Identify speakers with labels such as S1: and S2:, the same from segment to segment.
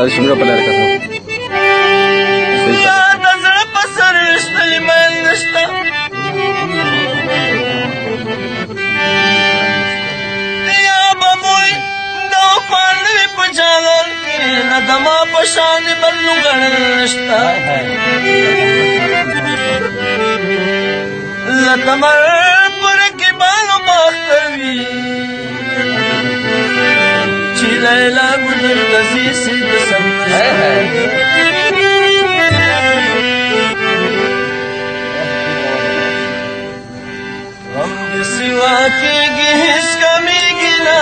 S1: شمېره په لاره کسه
S2: د زړه په سر رښتلي میل نشته یا به موی د وفا نوي په جانان کې نه د ما په شان بل نو ګڼل نشته له کمر په رقیبانو باختر وي چې لیلا ګلر لذي سي د سم غم د سوا کېږي هېڅ کمېږي نه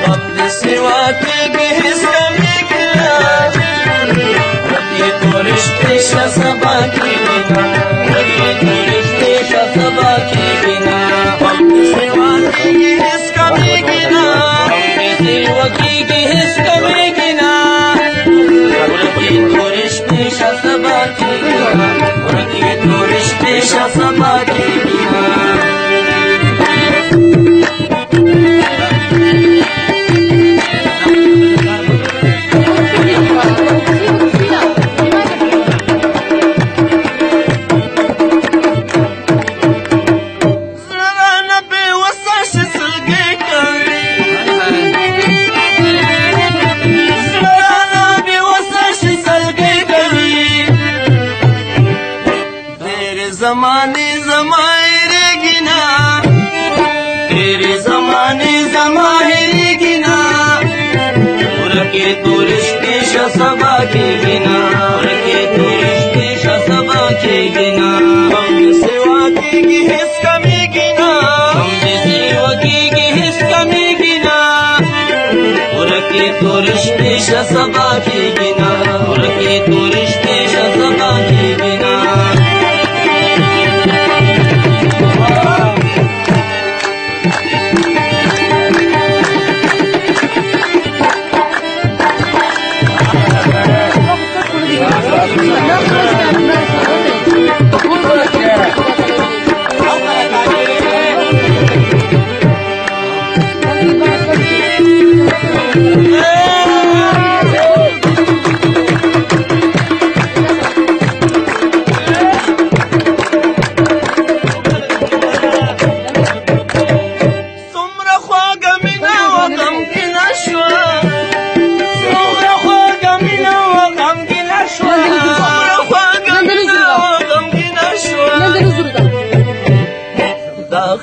S2: غم د سوا کېږي هېڅ کمېږي نه ورکې تورشتې شه سبا کېږي نه ورکې تورشتې شه سبا کېږي نه غم د سوا کېږي هېڅ کمېږي نه سوا کېږي هېڅ کمېږي نه ورکې تورې شپې شه سبا کېږي نه ورکې تورې شپې شه سبا کېږي نه زمانے زمائرے گنا تیرے زمانے زمائرے گنا ورکے تو رشتے شا سبا کے گنا ورکے تو رشتے شا سبا کے گنا ہم سوا کے گی حس کمی گنا ہم سوا کے گی حس کمی گنا ورکے تو رشتے شا سبا کے گنا ورکے تو رشتے شا سبا کے گنا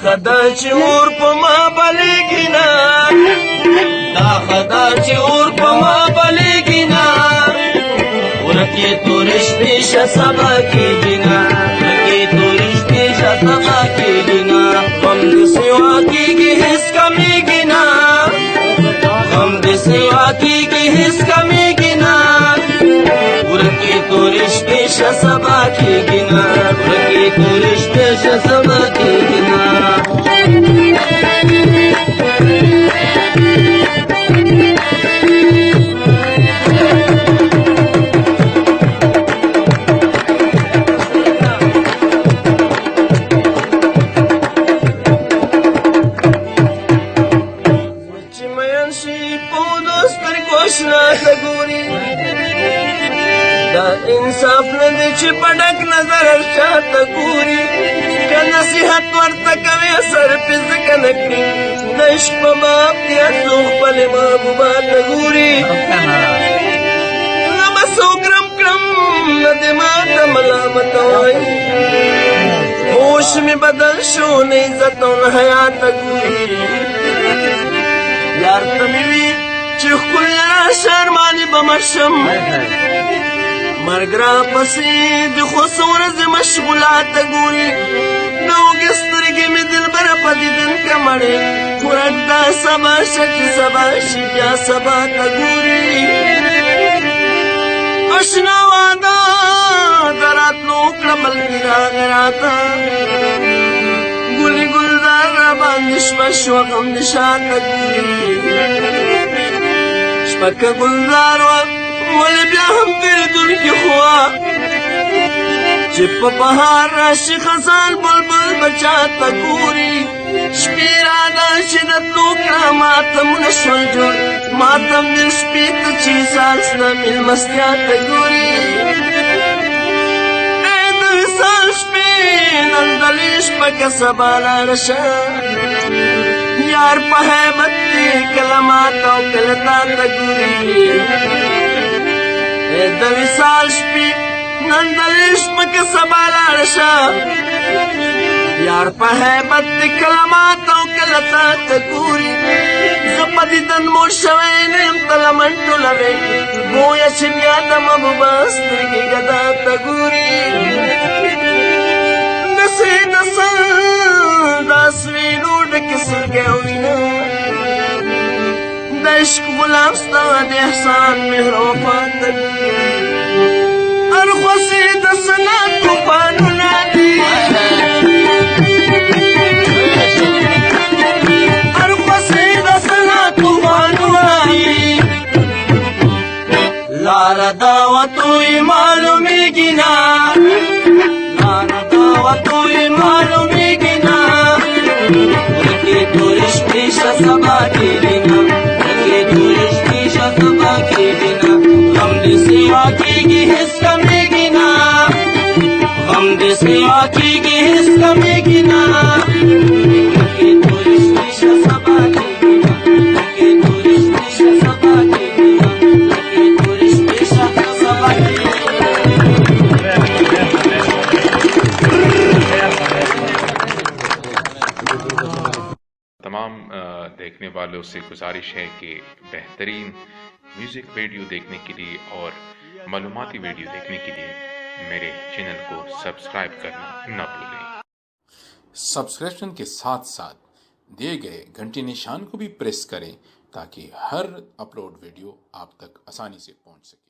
S2: خدا چې اور په ما بلېږي نه دا خدا چې اور په ما بلېږي نه ورکې تورې شپې شه سبا کېږي نه ورکې تورې شپې شه سبا کېږي نه غم د سوا کېږي هېڅ کمېږي نه غم د سوا کېږي هېڅ کمېږي نه ورکې تورې شپې شه سبا کېږي نه ورکې تورې شپې شه سبا کېږي نه انصاف نه دی چې په ډک نظر شاته ګوري که نصیحت ورته کوې سر پې ځکه نه کړي د عشق په باب بیا څوک خپلې محبوبه ته ګوري نه به څوک رم کړم نه دې ماته ملامته وایي هوش مې بدل شو نه عزت او نه حیا ته ګوري یار ته مې وي چې ښکلې راشه ارمانې به مړ شم مرګ را پسې د خو څه ورځې مشغولاته ګوري د اوږې سترګې مې دلبره په دیدن که مړې خوراک دا سبا شه چې سبا شي بیا سبا ته ګوري اشنا واده د راتلو وکړه بلکې راغې راته ګلې ګلزار را باندې شپه شوه غم د شاته ګوري شپه که ګلزار وه ولې بیا هم بیردونکې خوا چې په بهار راشي خزان بلبل به چا شاته ګوري شپې راده چې د تلو کړه ماتم نشول جوړ ماتم د شپې ته چې سال سته مېلمستیا ته ګوري د وصال شپې نن د لوی شپه که سبا لاړه شه یار په هیبت دی کله ماته او کله تا ته ګوري د وصال شپې نن د لوی شپه که سبا لاړه شه یار په هیبت دی کله ماته او کله تا ته ګوري زه په دیدن موړ شوی نه یم ته لمن ټولوې گویا چې بیا د محبوبه سترګې ګدا ته ګوري دسې دسه دا سوینو ډکې سلګۍ وینه د عشق غلام ستا د احسان مهر وفا ته اړخوسې د سنا طوفانونه دي اړخوسې د سنا طوفانونه دي لاره دا وتوی معلومیږي نه لاره دا وتوی معلومیږي نه لکې تورې شپې شه سبا کېږي نه لکې تورې شپې شه سبا کېږي نه غم دې سیوا کېږي هېڅ کمېږي نه غم دې سیوا کېږي هېڅ کمېږي نه لکې تورې شپې شه سبا کېږي نه لکې تورې شپې شه سبا کېږي نه لکې تورې شپې شه سبا کېږي
S1: तमाम देखने वालों से गुजारिश है कि बेहतरीन म्यूज़िक वीडियो देखने के लिए और मालूमाती वीडियो देखने के लिए मेरे चैनल को सब्सक्राइब करना न भूलें।
S3: सब्सक्रिप्शन के साथ साथ दिए गए घंटी निशान को भी प्रेस करें ताकि हर अपलोड वीडियो आप तक आसानी से पहुंच सके।